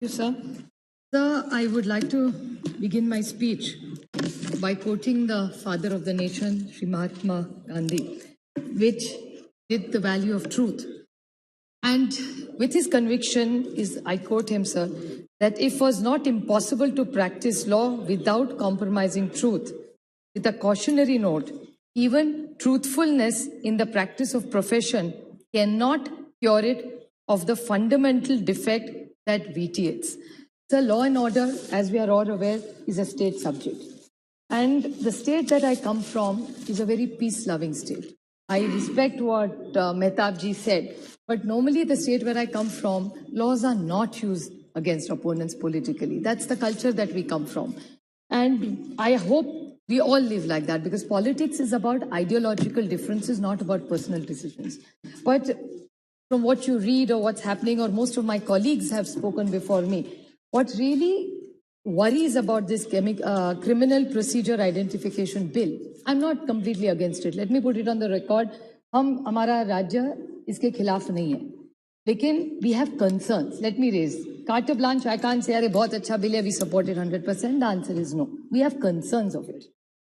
you, sir. Sir, I would like to begin my speech by quoting the father of the nation, Sri Mahatma Gandhi, which did the value of truth. And with his conviction is, I quote him, sir, that if it was not impossible to practice law without compromising truth, with a cautionary note, even truthfulness in the practice of profession cannot cure it of the fundamental defect that vitiates. So law and order, as we are all aware, is a state subject. And the state that I come from is a very peace-loving state. I respect what Mehtabji said, but normally the state where I come from, laws are not used against opponents politically. That's the culture that we come from. And I hope we all live like that, because politics is about ideological differences, not about personal decisions. But from what you read or what's happening, or most of my colleagues have spoken before me, what really worries about this criminal procedure identification bill, I'm not completely against it. Let me put it on the record. हमारा राज्य इसके खिलाफ नहीं है, लेकिन we have concerns. Let me raise. Carte blanche, I can't say, अरे बहुत अच्छा bill है, we support it 100%. The answer is no. We have concerns of it.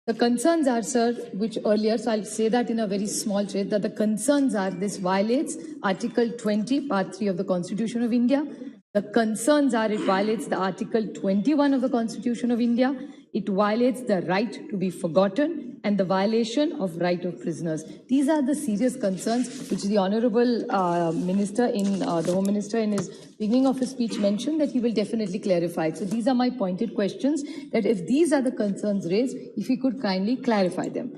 The concerns are, sir, which earlier, so I'll say that in a very small trade, that the concerns are this violates Article 20, Part 3 of the Constitution of India. The concerns are it violates the Article 21 of the Constitution of India. It violates the right to be forgotten and the violation of right of prisoners. These are the serious concerns which the Honorable Minister the Home Minister in his beginning of his speech mentioned that he will definitely clarify. So these are my pointed questions, that if these are the concerns raised, if he could kindly clarify them.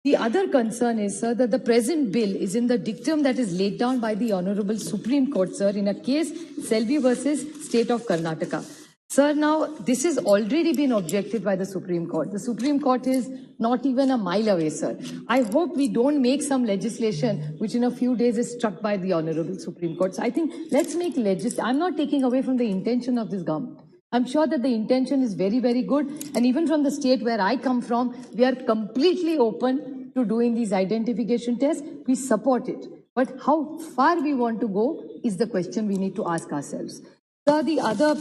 The other concern is, sir, that the present bill is in the dictum that is laid down by the Honorable Supreme Court, sir, in a case Selvi versus State of Karnataka. Sir, now this has already been objected by the Supreme Court. The Supreme Court is not even a mile away, sir. I hope we don't make some legislation which in a few days is struck by the Honorable Supreme Court. So I think let's make legislation. I'm not taking away from the intention of this government. I'm sure that the intention is very, very good. And even from the state where I come from, we are completely open to doing these identification tests. We support it. But how far we want to go is the question we need to ask ourselves. So the other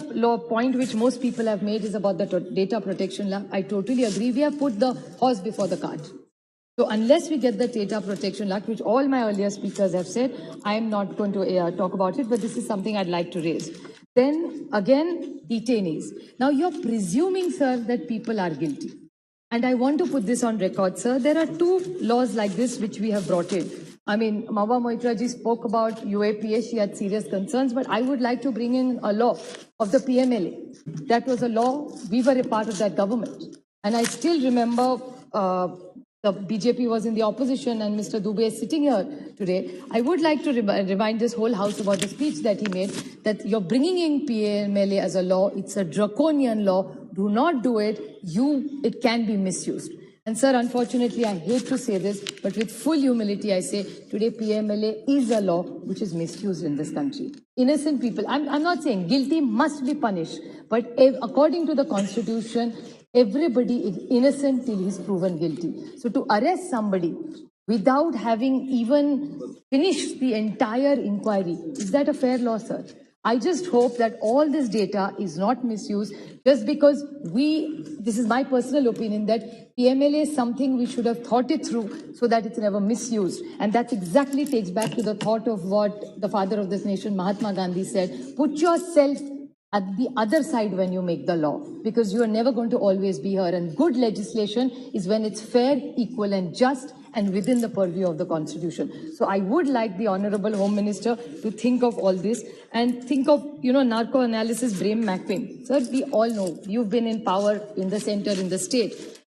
point which most people have made is about the data protection law. I totally agree. We have put the horse before the cart. So unless we get the data protection law, which all my earlier speakers have said, I am not going to talk about it, but this is something I'd like to raise. Then again, detainees. Now you're presuming, sir, that people are guilty. And I want to put this on record, sir. There are two laws like this which we have brought in. I mean, Mawa Moitra ji spoke about UAPA. She had serious concerns, but I would like to bring in a law of the PMLA. That was a law. We were a part of that government. And I still remember the BJP was in the opposition and Mr. Dubey is sitting here today. I would like to remind this whole house about the speech that he made, that you're bringing in PMLA as a law. It's a draconian law. Do not do it. It can be misused. And sir, unfortunately, I hate to say this, but with full humility, I say today PMLA is a law which is misused in this country. Innocent people, I'm not saying guilty must be punished, but according to the Constitution, everybody is innocent till he's proven guilty. So to arrest somebody without having even finished the entire inquiry, is that a fair law, sir? I just hope that all this data is not misused just because this is my personal opinion, that PMLA is something we should have thought it through so that it's never misused. And that exactly takes back to the thought of what the father of this nation, Mahatma Gandhi, said. Put yourself at the other side when you make the law, because you are never going to always be here. And good legislation is when it's fair, equal and just and within the purview of the Constitution. So I would like the Honorable Home Minister to think of all this and think of, narco analysis, brain mapping. Sir, we all know you've been in power in the center, in the state.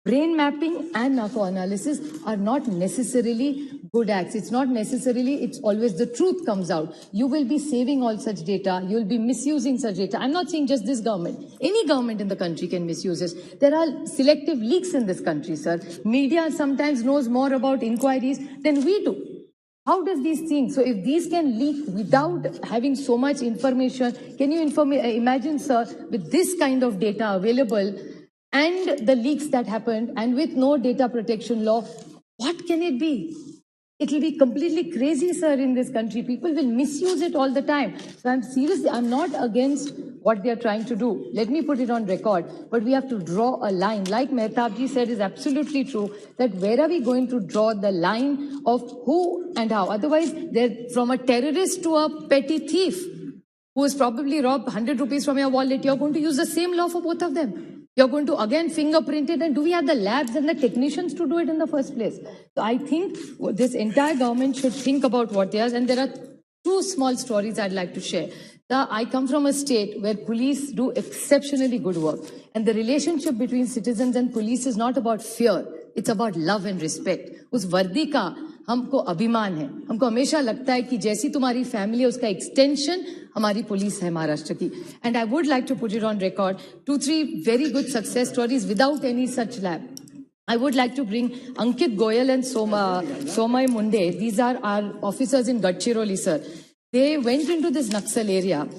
Brain mapping and narco analysis are not necessarily good acts. It's not necessarily, it's always the truth comes out. You will be saving all such data. You will be misusing such data. I'm not saying just this government. Any government in the country can misuse this. There are selective leaks in this country, sir. Media sometimes knows more about inquiries than we do. How does these things, so if these can leak without having so much information, can you imagine, sir, with this kind of data available, and the leaks that happened, and with no data protection law, what can it be? It will be completely crazy, sir, in this country. People will misuse it all the time. So I'm seriously, I'm not against what they're trying to do. Let me put it on record. But we have to draw a line. Like Mehtabji said, is absolutely true, that where are we going to draw the line of who and how? Otherwise, they're from a terrorist to a petty thief who has probably robbed 100 rupees from your wallet. You're going to use the same law for both of them. You're going to again fingerprint it, and do we have the labs and the technicians to do it in the first place? So I think this entire government should think about what they are, and there are two small stories I'd like to share. I come from a state where police do exceptionally good work, and the relationship between citizens and police is not about fear, it's about love and respect. उस वर्दी का हमको अभिमान है, हमको हमेशा लगता है कि जैसी तुम्हारी फैमिली है उसका एक्सटेंशन हमारी पुलिस है महाराष्ट्र की. And I would like to put it on record 2-3 very good success stories without any such lab. I would like to bring Ankit Goyal and Somay Munde. These are our officers in Gadchiroli, sir. They went into this Naxal area.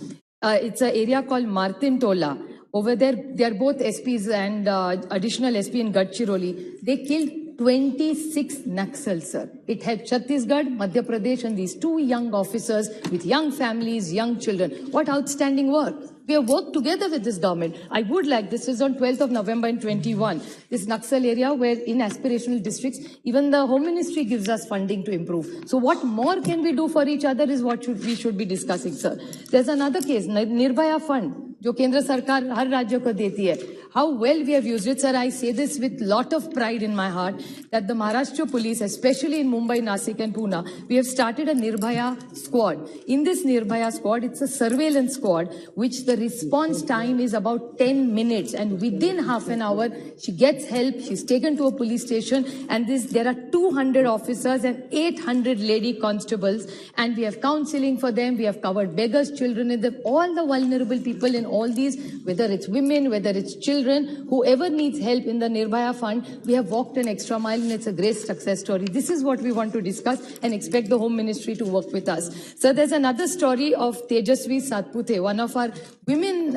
It's an area called Martin Tola. Over there, they are both SPs and additional SP in Gadchiroli. They killed 26 Naxals, sir. It had Chhattisgarh, Madhya Pradesh, and these two young officers with young families, young children. What outstanding work. We have worked together with this government. I would like, this is on 12th of November in 21, this Naxal area where in aspirational districts, even the Home Ministry gives us funding to improve. So what more can we do for each other is what we should be discussing, sir. There's another case, Nirbhaya Fund, जो केंद्र सरकार हर राज्य को देती है. How well we have used it, sir. I say this with lot of pride in my heart that the Maharashtra police, especially in Mumbai, Nasik and Pune, we have started a Nirbhaya squad. In this Nirbhaya squad, it's a surveillance squad, which the response time is about 10 minutes. And within half an hour, she gets help. She's taken to a police station. And there are 200 officers and 800 lady constables. And we have counseling for them. We have covered beggars, children, and all the vulnerable people in all these, whether it's women, whether it's children, whoever needs help in the Nirbhaya Fund, we have walked an extra mile, and it's a great success story. This is what we want to discuss and expect the Home Ministry to work with us. So there's another story of Tejasvi Satputhe, one of our women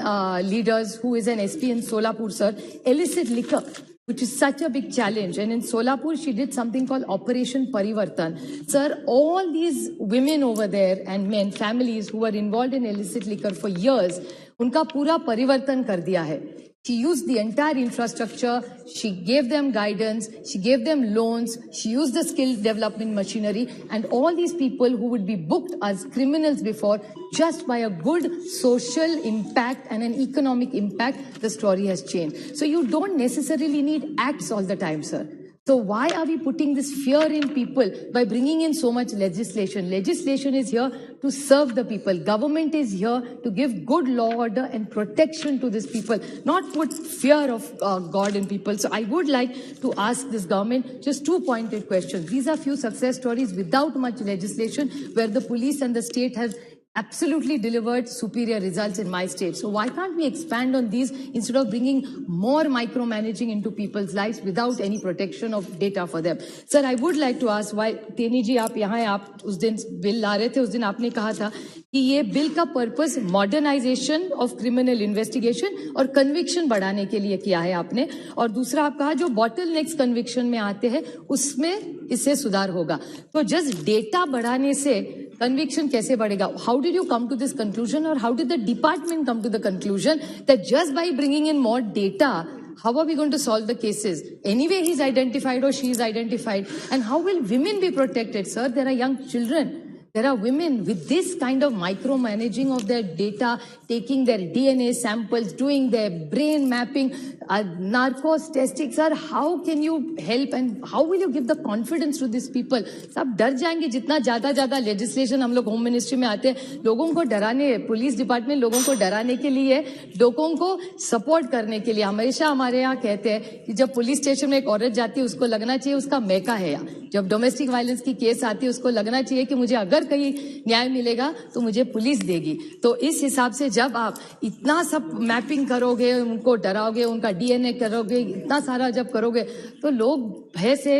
leaders who is an SP in Solapur, sir. Illicit liquor, which is such a big challenge. And in Solapur, she did something called Operation Parivartan. Sir, all these women over there and men, families who were involved in illicit liquor for years, उनका पूरा परिवर्तन कर दिया है. She used the entire infrastructure, she gave them guidance, she gave them loans, she used the skill development machinery, and all these people who would be booked as criminals before, just by a good social impact and an economic impact, the story has changed. So you don't necessarily need acts all the time, sir. So why are we putting this fear in people by bringing in so much legislation? Legislation is here to serve the people. Government is here to give good law order and protection to these people, not put fear of God in people. So I would like to ask this government just 2 pointed questions. These are few success stories without much legislation where the police and the state has absolutely delivered superior results in my state. So why can't we expand on these instead of bringing more micromanaging into people's lives without any protection of data for them? Sir, I would like to ask why, Teni ji, आप यहाँ हैं, आप उस दिन bill ला रहे थे, उस दिन आपने कहा था कि ये बिल का purpose modernisation of criminal investigation और कन्विक्शन बढ़ाने के लिए किया है आपने, और दूसरा आप कहा जो बॉटल नेक्स्ट कन्विक्शन में आते हैं उसमें इससे सुधार होगा. तो जस्ट डेटा बढ़ाने से कन्विक्शन कैसे बढ़ेगा? How did you come to this conclusion, or how did the department come to the conclusion that just by bringing in more data, how are we going to solve the cases? Anyway, he's identified or she is identified. And how will women be protected, sir? There are young children. There are women with this kind of micromanaging of their data, taking their DNA samples, doing their brain mapping, narcos testing. Sir, how can you help and how will you give the confidence to these people? सब डर जाएंगे जितना ज़्यादा legislation हम लोग home ministry में आते हैं, लोगों को डराने, पुलिस डिपार्टमेंट लोगों को डराने के लिए, लोगों को सपोर्ट करने के लिए. हमेशा हमारे यहाँ कहते हैं कि जब पुलिस स्टेशन में एक औरत जाती है उसको लगना चाहिए उसका मैका है यहाँ. जब डोमेस्टिक वायलेंस की केस आती है उसको लगना चाहिए कि मुझे अगर कहीं न्याय मिलेगा तो मुझे पुलिस देगी. तो इस हिसाब से जब आप इतना सब मैपिंग करोगे, उनको डराओगे, उनका डीएनए करोगे, इतना सारा जब करोगे तो लोग भय से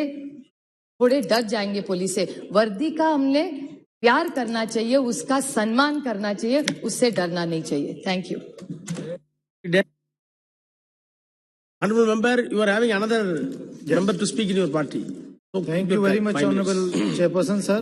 थोड़े डर जाएंगे पुलिस से. वर्दी का हमने प्यार करना चाहिए, उसका सम्मान करना चाहिए, उससे डरना नहीं चाहिए. Thank you. Honorable member, you are having another member to speak in your party. Thank you very much, Honorable Chairperson, sir.